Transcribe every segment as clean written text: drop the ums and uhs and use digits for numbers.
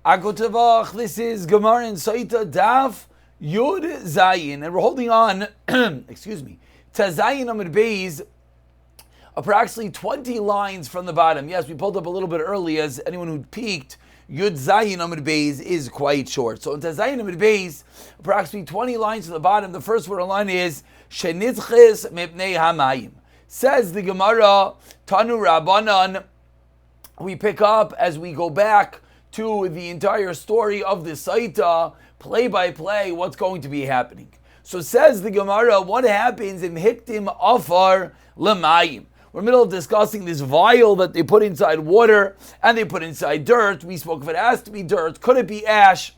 Akotavach, this is Gemara in Sotah, Daf Yud Zayin, and we're holding on, excuse me, to Zayin Amud Beis, approximately 20 lines from the bottom. Yes, we pulled up a little bit early, as anyone who peeked, Yud Zayin Amud Beis is quite short. So in Zayin Amud Beis, approximately 20 lines to the bottom, the first word on line is Shenitzches Mipnei Hamayim. Says the Gemara, Tanu Rabbanan, we pick up as we go back to the entire story of the Sotah, play by play, what's going to be happening. So says the Gemara, what happens in Hiktim Afar Lemayim? We're in the middle of discussing this vial that they put inside water and they put inside dirt. We spoke if it has to be dirt, could it be ash?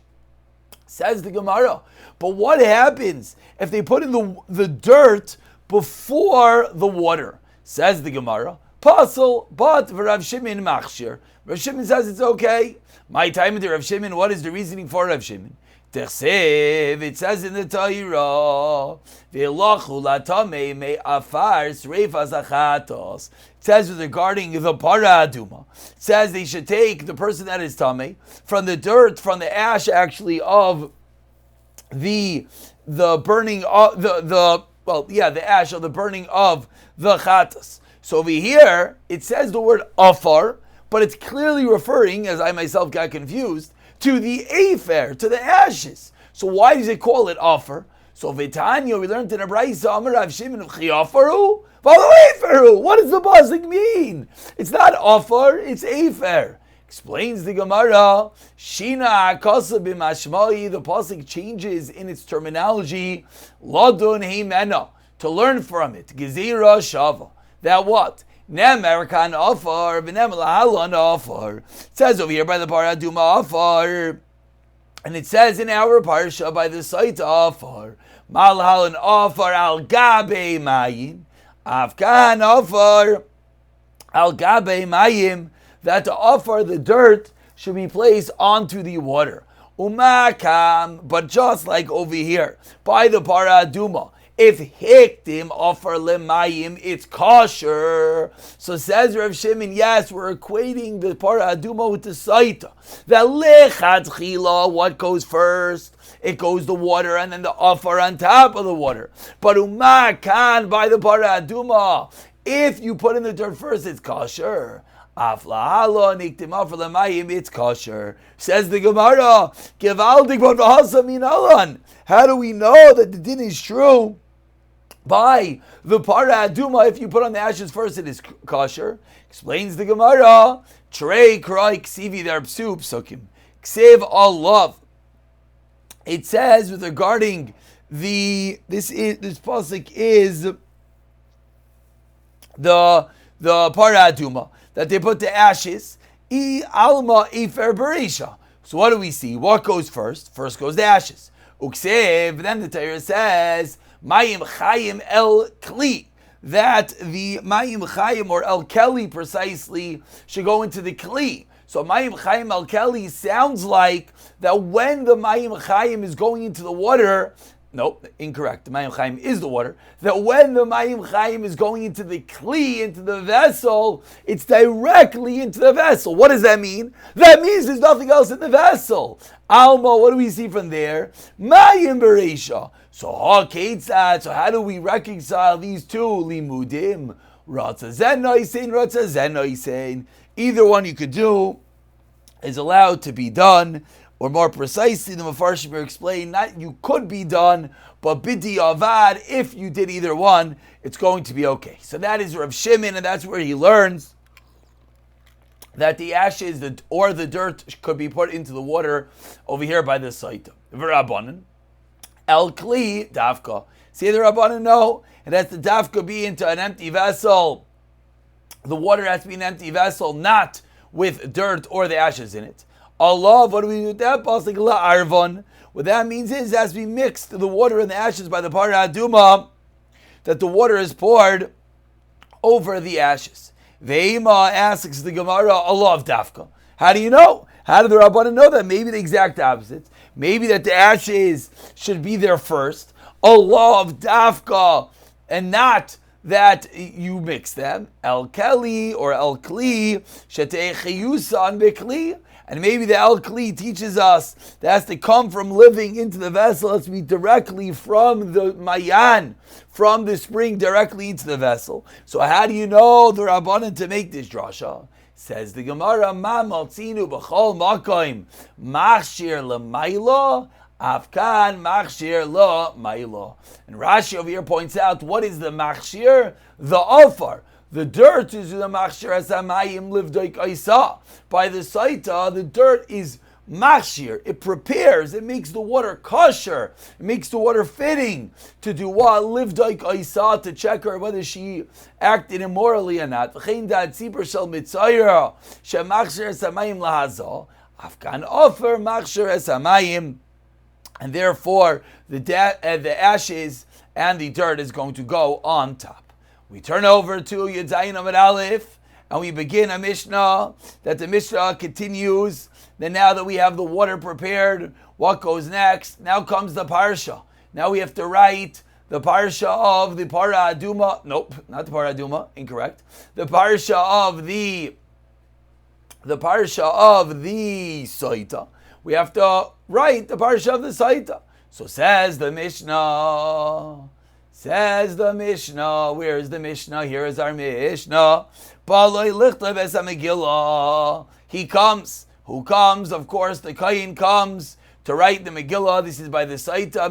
Says the Gemara, but what happens if they put in the dirt before the water? Says the Gemara, Pasal, but Rav Shimon Machshir. Rav Shimon says it's okay. My time into Rav Shimon, what is the reasoning for Rav Shimon? Tersev, it says in the Torah, it says regarding the para aduma. It says they should take the person that is tamei from the dirt, from the ash actually of the burning of the ash of the burning of the chatas. So over here, it says the word afar, but it's clearly referring, as I myself got confused, to the afer, to the ashes. So why does it call it afar? So Vitanya, we learned in a Braisa, Amar Rav Shimon, Chiafaru, Valaferu. What does the pasuk mean? It's not afar, it's afer. Explains the Gemara, Shina Akasa b'mashmai, the pasuk changes in its terminology, Ladun heimena, to learn from it, Gezira Shava. That what? Ne'Amerikan afar, v'nem lahalan afar. It says over here by the paraduma afar, and it says in our parsha by the Sotah afar, malhalan afar al gabe mayim, afkan afar al gabe mayim, that the afar, the dirt, should be placed onto the water. Umakam, but just like over here by the paraduma, if hiktim offer lemayim, it's kosher. So says Rav Shimon, yes, we're equating the para aduma with the Sotah. That lechatchila, what goes first? It goes the water and then the offer on top of the water. But umakan by the para aduma, if you put in the dirt first, it's kosher. Aflahala niktim offer lemayim, it's kosher. Says the Gemara, givaldik v'hasa min alan. How do we know that the din is true? By the para aduma, if you put on the ashes first, it is kosher. Explains the Gemara, Trei kroi ksivi der psu psukim ksev alav. It says with regarding this pasuk is the para aduma that they put the ashes I alma ifer berisha. So what do we see? What goes first? First goes the ashes. Uksev. Then the Torah says Mayim Chayim El Kli, that the Mayim Chayim or El Keli precisely should go into the Kli. So Mayim Chayim El Keli sounds like that when the Mayim Chayim is going into the water, nope, incorrect. The Mayim Chayim is the water. That when the Mayim Chayim is going into the Kli, into the vessel, it's directly into the vessel. What does that mean? That means there's nothing else in the vessel. Alma, what do we see from there? Mayim Bereisha. So how do we reconcile these two limudim? Ratza zenoisein. Either one you could do is allowed to be done, or more precisely, the Mefarshim explain, not you could be done, but bidi avad, if you did either one, it's going to be okay. So that is Rav Shimon, and that's where he learns that the ashes or the dirt could be put into the water over here by the Sotah. V'Rabbanan El Kli Dafka. See the Rabbanan? No, it has to Dafka be into an empty vessel. The water has to be an empty vessel, not with dirt or the ashes in it. Allah, what do we do with that? Pasuk la'arvon. What that means is, as we mix the water and the ashes by the para aduma, that the water is poured over the ashes. Ve'ima asks the Gemara, Allah of Dafka. How do you know? How do the Rabbanan know that? Maybe the exact opposite. Maybe that the ashes should be there first. Allah of Dafka, and not that you mix them. El Keli or El Kli, Shetei Chiyusan Bekli. And maybe the El Kli teaches us that has to come from living into the vessel, has to be directly from the Mayan, from the spring directly into the vessel. So how do you know the Rabbanan to make this drasha? Says the Gemara, Ma maltzinu b'chol makoim machshir l'maylo afkan machshir l'maylo. And Rashi over here points out, what is the machshir? The ofar. The dirt is the machshir asamayim livdoik aisa. By the Sotah, the dirt is machshir. It prepares. It makes the water kosher. It makes the water fitting to do what? Livdoik aisa, to check her whether she acted immorally or not. V'chein da'at tzibur shel mitzayra shemachshir asamayim lahaza afkan offer machshir asamayim. And therefore, the ashes and the dirt is going to go on top. We turn over to Yudzayin Amud Aleph, and we begin a Mishnah, that the Mishnah continues. Then now that we have the water prepared, what goes next? Now comes the Parsha. Now we have to write the Parsha of the Para Aduma. Nope, not the Para Aduma, incorrect. The Parsha of the Sotah. We have to write the Parsha of the Sotah. So says the Mishnah. Where is the Mishnah? Here is our Mishnah. He comes. Who comes? Of course, the Kohen comes to write the Megillah. This is by the Sotah.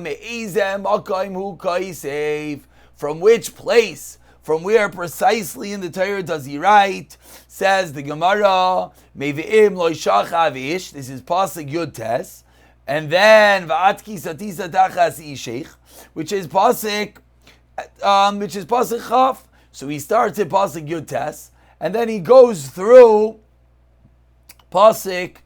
From which place? From where precisely in the Torah does he write? Says the Gemara. This is Pasuk Yud Tes. And then which is Pasuk Chaf. So he starts at Pasuk Yud Tes, and then he goes through Pasuk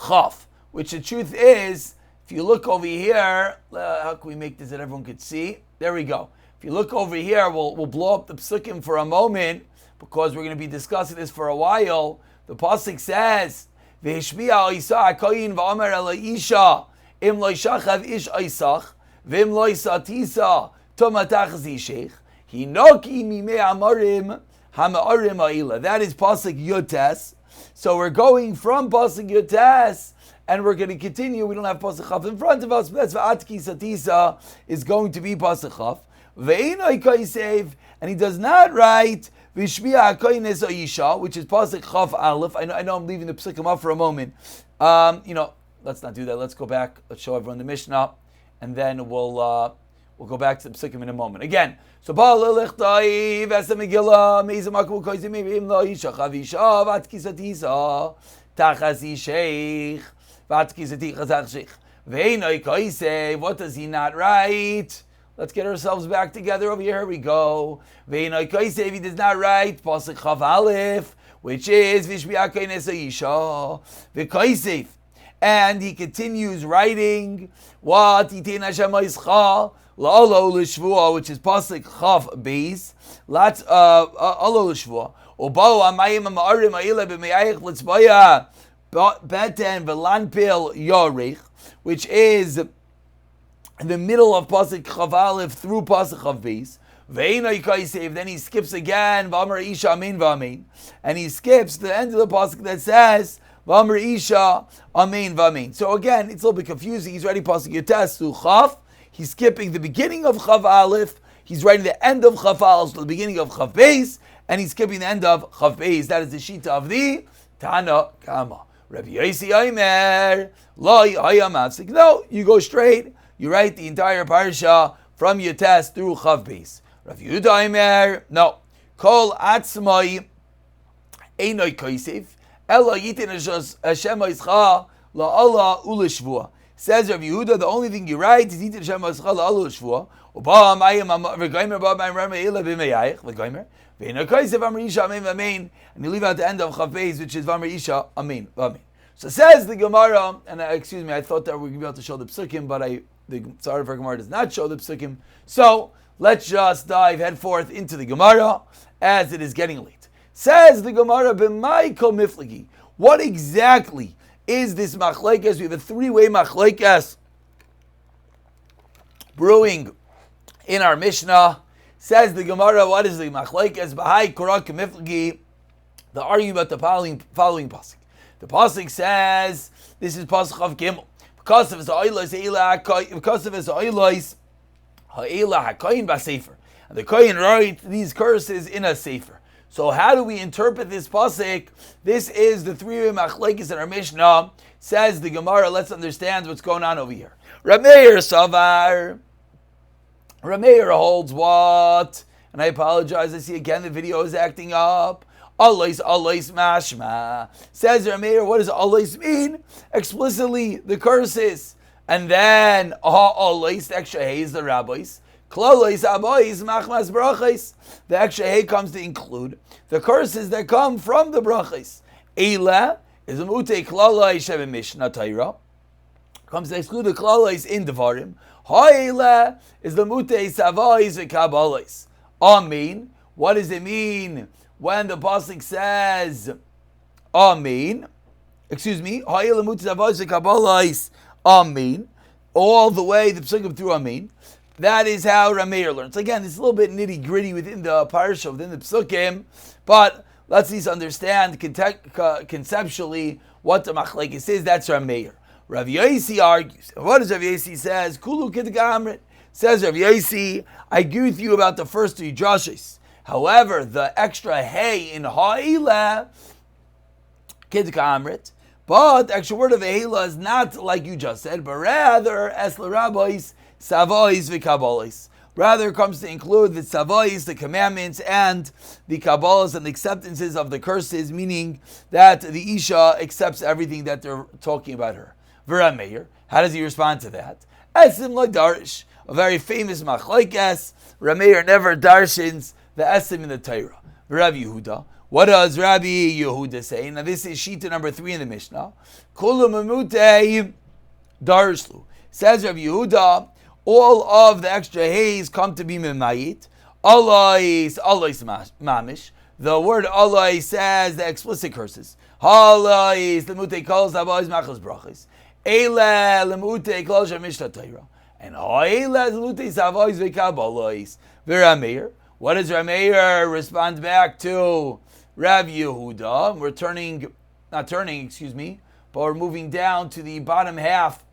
Chaf, which the truth is, if you look over here, how can we make this that everyone could see? There we go. If you look over here, we'll blow up the psukim for a moment, because we're going to be discussing this for a while. The Pasuk says, V'hishmiya Isa HaKoyin v'omer el Isha im lo yishachav ish Isach v'im lo yisatisa tomatach zishech hinoki mimei amarim ha'ma'arim ha'ila. That is Pasuk Yud Tes. So we're going from Pasuk Yud Tes, and we're going to continue. We don't have Pasuk Chaf in front of us, but that's V'atki Satisa is going to be Pasuk Chaf. Ve'inoi kaisev, and he does not write V'shmiya HaKoyin es Isha, which is Pasuk Chaf Aleph. I know I'm leaving the psukim up for a moment. Let's not do that. Let's go back. Let's show everyone the Mishnah, and then we'll go back to the psukim in a moment. Again, so Ba'alelichtai V'esa Megillah Meizem Akul Koizim Mivim Lo Isha Chavisha V'atkisatisa Tachasi Sheikh V'atkisati Chazach Ve'inoi Koisei. What does he not write? Let's get ourselves back together over here. Here we go. Ve'inoi Koisei. He does not write Pasuk Chav Aleph, which is V'shmiya HaKoyin es Isha V'Koisei. And he continues writing what Yitin Hashem Yischa La'olo L'Shvua, which is Pasuk Chav Beis. Let's Olo L'Shvua. Obao Amayim Ma'arim Ha'ila B'Me'ayich L'Tzbaya Beten V'Lanpil Yorich, which is in the middle of Pasuk Chav Aleph through Pasuk Chav Beis. Ve'inoi Kaisev. Then he skips again V'Amar Isha Amin V'Amin, and he skips the end of the Pasuk that says V'Amar Isha Amin V'Amin. So again, it's a little bit confusing. He's writing Pasuk Yud Tes through Chav. He's skipping the beginning of Chav Aleph. He's writing the end of Chav Aleph to the beginning of Chav Beis, and he's skipping the end of Chav Beis. That is the Shita of the Tana Kama. Rabbi Yosi Omer Lo Hayam Mafsik. No, you go straight. You write the entire parsha from Yud Tes through Chav Beis. Rabbi Yehuda Omer no. Kol Atzmai Einoi Koisif Ela Yitin Hashem Yischa LaAllah Uleshvua. Says Rabbi Yehuda, the only thing you write is Yitin Hashem Yischa LaAllah Uleshvua. Uba Amayim V'Goymer Ba Amayim Rama Ela B'Meyayich V'Goymer V'Einoi Koisif V'Amar Isha Amin V'Amin, and you leave out the end of Chav Beis, which is V'Amar Isha Amin V'Amin. So says the Gemara, and excuse me, I thought that we were going to be able to show the psukim, but the Tzara for Gemara does not show the psukim. So let's just dive headforth into the Gemara as it is getting late. Says the Gemara, B'mai kol miflagi. What exactly is this machlekes? We have a three-way machlekes brewing in our Mishnah. Says the Gemara, what is the machlekes? B'hai korak miflagi. The argument about the following pasuk. The pasuk says, this is pasuk of Gimel. Because of his oilos, ha'ela ha'koyin b'sefer. And the koyin wrote these curses in a sefer. So how do we interpret this pasuk? This is the three-way machlekes in our Mishnah. Says the Gemara, let's understand what's going on over here. Rameir Savar. Rameir holds what? And I apologize, I see again the video is acting up. Alais mashma. Says Rameir, what does alais mean? Explicitly, the curses. And then, alais, the extra hay is the rabbis. Klolais abois machmas brachis. The extra hay comes to include the curses that come from the brachis. Eila is a mute klolais shebe mishnah Torah. Comes to exclude the klolais in Devarim. Ha'eila is the mute savais v'kabalais. Amen. What does it mean when the pasuk says Amen? Excuse me. Ha'eila mute savais v'kabalais. Amen. All the way the psukim through Amen. That is how Rameir learns. Again, it's a little bit nitty gritty within the parsha, within the psukim, but let's at least understand conceptually what the machlekes is. That's Rameir. Rav Yosi argues. What does Rav Yosi says? Kulu kidgamrit. Says Rav Yosi, I agree with you about the first three drashos. However, the extra hay in ha'ila kidgamrit, but the extra word of ha'ila is not like you just said, but rather as the rabbis Savois v'Kabbalas. Rather, it comes to include the Savois, the commandments, and the Kabbalas and the acceptances of the curses, meaning that the Isha accepts everything that they're talking about her. V'Rameir, how does he respond to that? Esim like Darish, a very famous machlekes. Rameir never darshins the Esim in the Torah. Rav Yehuda, what does Rabbi Yehuda say? Now this is Shita number 3 in the Mishnah. Kulu mamutei darshlu. Says Rav Yehuda, all of the extra hays come to be memayit. Alais mamish. The word alais says the explicit curses. Halais lemute kol zabais machos brachos. Eile lemute kol shemishta Torah. And ha'eile lemute zabais v'kabalais. V'Rameir. What does Rameir respond back to Rav Yehuda? But we're moving down to the bottom half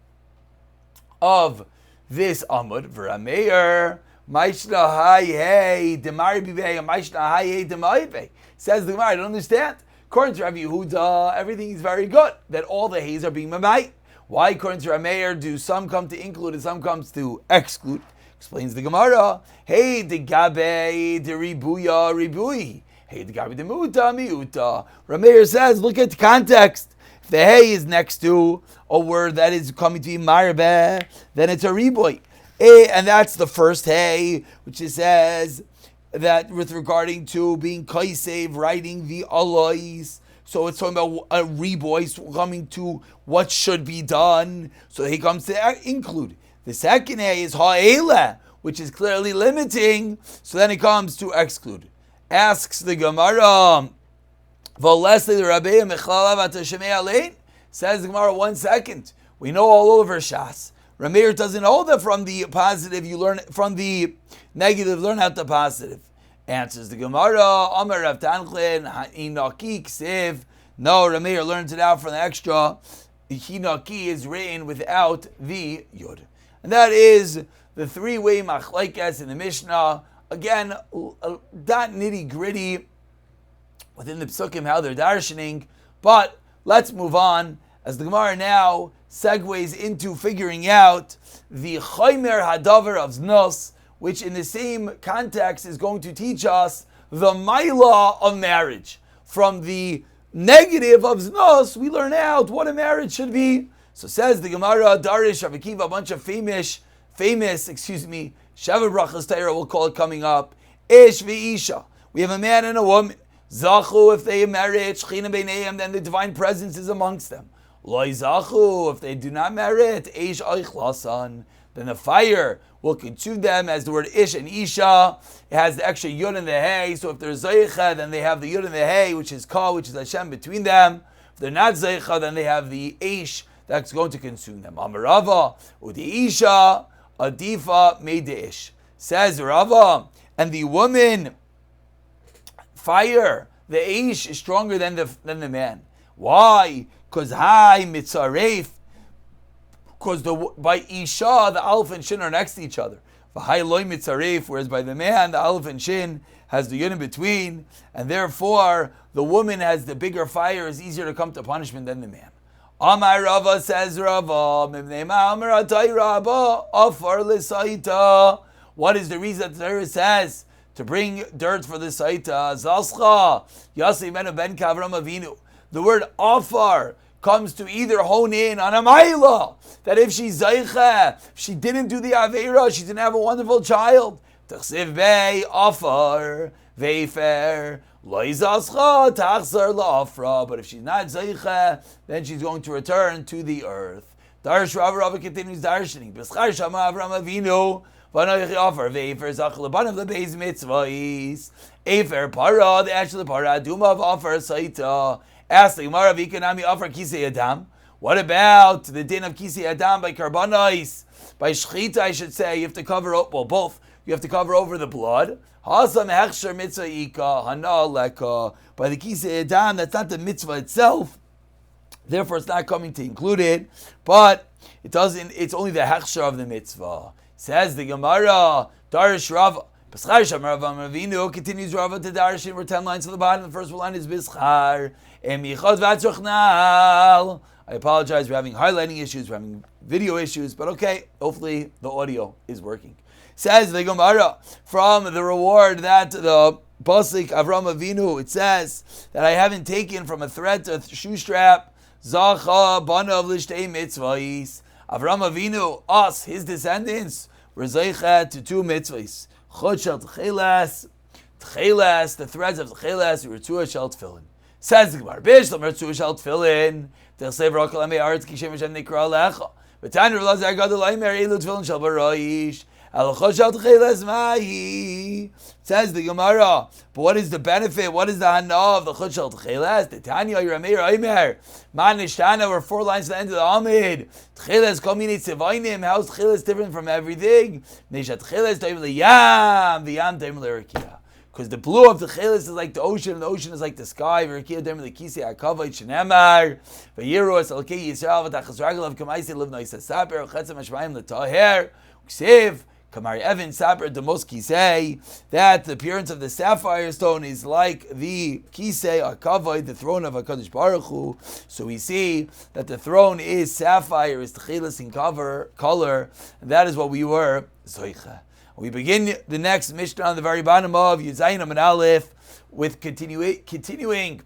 of this Amud. V'Rameir Maishna Hayei Demari Bivei Maishna Hayei Demari. Says the Gemara, I don't understand. According to Rav Yehuda, everything is very good. That all the hays are being mamait. Why, according to Rameir, do some come to include and some comes to exclude? Explains the Gemara. Hey, de gabe de ribuya ribui. Hey, de gabe de muta miuta. Rameir says, look at the context. If the hay is next to a word that is coming to be marbe, then it's a riboy. And that's the first hay, which it says that with regarding to being kaisev, writing the alloys. So it's talking about a riboy coming to what should be done. So he comes to include. The second hay is ha'ela, which is clearly limiting. So then it comes to exclude. Asks the Gemara, says the Gemara, 1 second. We know all over Shas. Rameir doesn't hold that from the positive, you learn from the negative, learn out the positive. Answers the Gemara, Amar Rav Tanchlin, Hinaki Ksiv. No, Rameir learns it out from the extra. Hinaki is written without the Yud. And that is the three-way machlekes in the Mishnah. Again, not nitty-gritty within the psukim, how they're darshaning, but let's move on, as the Gemara now segues into figuring out the chaymer hadavar of znos, which in the same context is going to teach us the maila of marriage. From the negative of znos, we learn out what a marriage should be. So says the Gemara, Darish, Rav Akiva, a bunch of famous, Sheva Brachas Torah, we'll call it coming up. Ish v'isha. We have a man and a woman. Zachu, if they merit, Shechina b'neihem, then the divine presence is amongst them. Loi zachu, if they do not merit, Eish oichlasan, then the fire will consume them. As the word ish and isha, it has the extra yud and the hay. So if they're zeicha, then they have the yud and the hay, which is ka, which is Hashem between them. If they're not zeicha, then they have the eish that's going to consume them. Amarava, udi isha, adifa made the ish. Says Rava, and the woman fire, the Aish is stronger than the man. Why? because Hai Mitzaref, because by Isha, the Aleph and Shin are next to each other. V'hai Loi Mitzaref, whereas by the man, the Aleph and Shin has the Yud in between, and therefore the woman has the bigger fire, is easier to come to punishment than the man. Amar Rava, says Rava, what is the reason that the Torah says to bring dirt for the Sotah? Zascha, Yasi ben Kavram Avinu. The word afar comes to either hone in on a maila, that if she's zaycha, she didn't do the aveira, she didn't have a wonderful child. Tachsiv bei afar veifer loizascha tachzar laafra. But if she's not zaycha, then she's going to return to the earth. Darsh Rava continues darshaning. B'schar shama Avram Avinu. Afar veifer zach leban of the beis mitzvahis. Afer para, the ash of the para, duma of afar saita. Ask the Gemara, Vikanami Afar Kisei Adam. What about the din of Kisei Adam by Karbanais? By Shchita, I should say, you have to cover up, well, both. You have to cover over the blood. Hasam Hechsher Mitzvah Ika, Hana Leka. By the Kisei Adam, that's not the mitzvah itself. Therefore, it's not coming to include it. But it doesn't, it's only the Hechsher of the mitzvah. Says the Gemara, Darish Rava. Continues Rava to Darshan. We're 10 lines to the bottom. The first line is Bischar. I apologize, we're having highlighting issues, we're having video issues, but okay, hopefully the audio is working. Says the Gemara, from the reward that the Pasuk Avram Avinu, it says that I haven't taken from a thread to a shoe strap. Zacha bana of lishtei mitzvahs. Avram Avinu, us, his descendants, were zeicha to 2 mitzvahs. Chod shel tchelas, the threads of tchelas, we were Tzua shel tefillin. Says the Gemara, Bish Lamer Tzua shel tefillin, T'chsev rokal amei aretz kishem Hashem nikra lecha. V'tanu Rav Lazar gadol aimer elu tefillin shel baroish. Alachot shel tchelas mahi. Says the Gemara, but what is the benefit? What is the hana of the chod shel tchelas? The Tanya Yirameir aimer. Man nishtana, we're 4 lines to the end of the Amid. Tchelas kol minei tzivainim. How's tchelas different from everything? Nishat tchelas toim liyam, v'yam toim l'erikia. Because the blue of the chelis is like the ocean, and the ocean is like the sky. V'erikia toim l'kisei hakavod shenemar. V'yiru es alkei Yisrael v'tachas raglav k'maisi liv noisa saper chetzem hashmayim l'taher. Uksiv. Kamari Evan Saper Demos Kisei, that the appearance of the sapphire stone is like the Kisei Akavod, the throne of HaKadosh Baruch Hu. So we see that the throne is sapphire, is tchilas in color, and that is what we were Zoicha. We begin the next Mishnah on the very bottom of Yuzayim and Aleph with continuing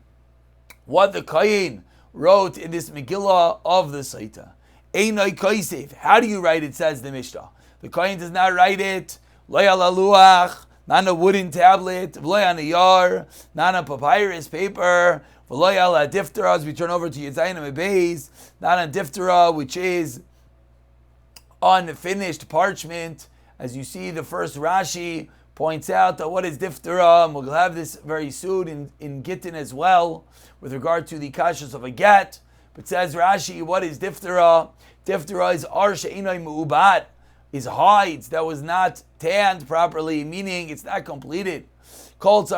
what the Kayin wrote in this Megillah of the Sotah. Einai Kaisev. How do you write it, says the Mishnah. The Kohen does not write it, Lo ala luach, not on a wooden tablet, V'lo on a yar, not on papyrus paper, V'lo ala diftera, as we turn over to Yizayim and Beis, not on diftera, which is unfinished parchment. As you see, the first Rashi points out that what is diftera, and we'll have this very soon in Gittin as well, with regard to the kashas of a get. But says Rashi, what is diftera? Diftera is ar she'inai mu'ubat, is hides that was not tanned properly, meaning it's not completed. Says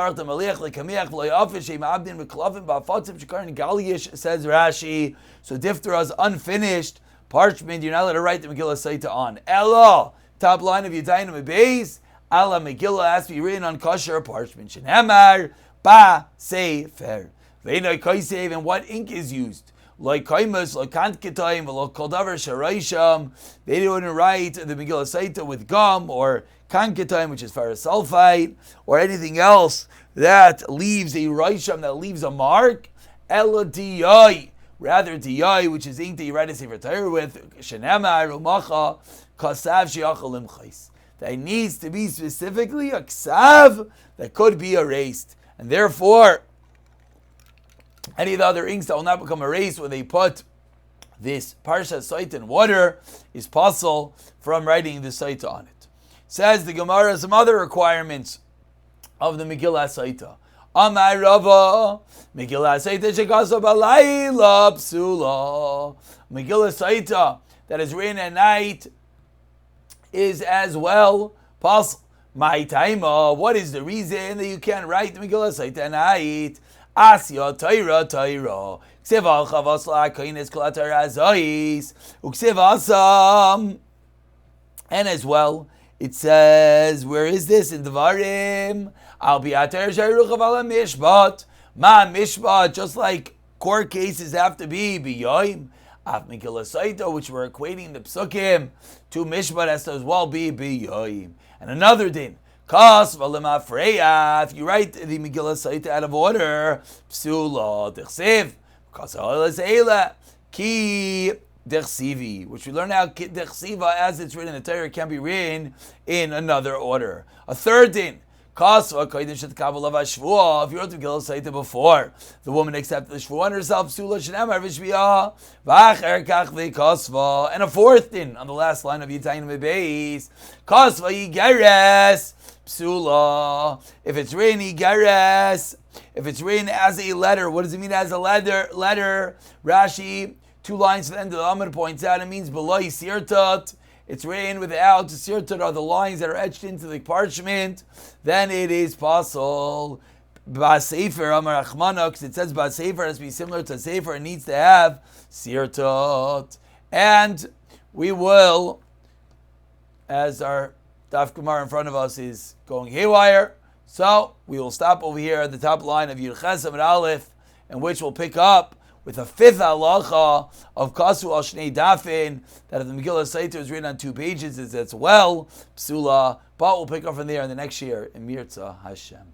Rashi, so diftera is unfinished parchment, you're not allowed to write the Megillah Sotah on. Ella, top line of Yudayim and Beis, Allah Megillah has to be written on kosher parchment. Shenemar ba sefer. Veinai kaisev, and what ink is used? Like kaimus, like kankitayim, like koldavar sharaisham. They didn't write the Megillah Sotah with gum or kankitayim, which is ferrous sulfite, or anything else that leaves a raisham, that leaves a mark. Ela diyai, rather diyai, which is ink that you write a sefer Torah with. Shenemar umacha kasav shiachal imchais. That needs to be specifically a ksav that could be erased, and therefore any of the other inks that will not become erased when they put this Parsha Sotah in water is possible from writing the Sotah on it. Says the Gemara some other requirements of the Megillah Sotah. Amar Rava, Megillah Sotah shekasa b'layla psula. Megillah Sotah that is written at night is as well possible. My taima, what is the reason that you can't write the Megillah Sotah at night? Asya Torah, And as well, it says, where is this in Devarim? I'll be ater shayruchav ala mishpat. Ma mishpat, just like court cases have to be biyoim. Af Megillah Sotah, which we're equating the psukim to mishpat, has to as well be biyoim. And another din, kas v'lema freya. If you write the Megillah Sotah out of order, psula dechsev, kas ha'olas eila ki. Dechsivi, which we learn now, Dechsiva, as it's written in the Torah, can be written in another order. A third din, Kasva, Kodim Shet Kabbalah Vashvua. If you wrote the Megillah Sotah before, the woman accepted the Shvua on herself, Psula Shenemar Vishviyah, Vacher Kach Kasva. And a fourth din, on the last line of Yitayim Bebeis, Kasva Yigeres, Psula. If it's written Yigeres, if it's written as a letter, what does it mean as a letter? Rashi, 2 lines to the end of the Amud points out, it means Beloi Sirtat. It's written without the Sirtat are the lines that are etched into the parchment. Then it is possible. Ba'sefer Amar Achmana, because it says Ba'sefer has to be similar to Sefer, it needs to have Sirtat. And we will, as our Daf Gemara in front of us is going haywire, so we will stop over here at the top line of Yud Ches Amud Aleph, in which we'll pick up with a fifth halacha of Kasu al Shnei Dafin, that if the Megillah Sotah is written on 2 pages, is as well psula. But we'll pick up from there in the next year in Mirza Hashem.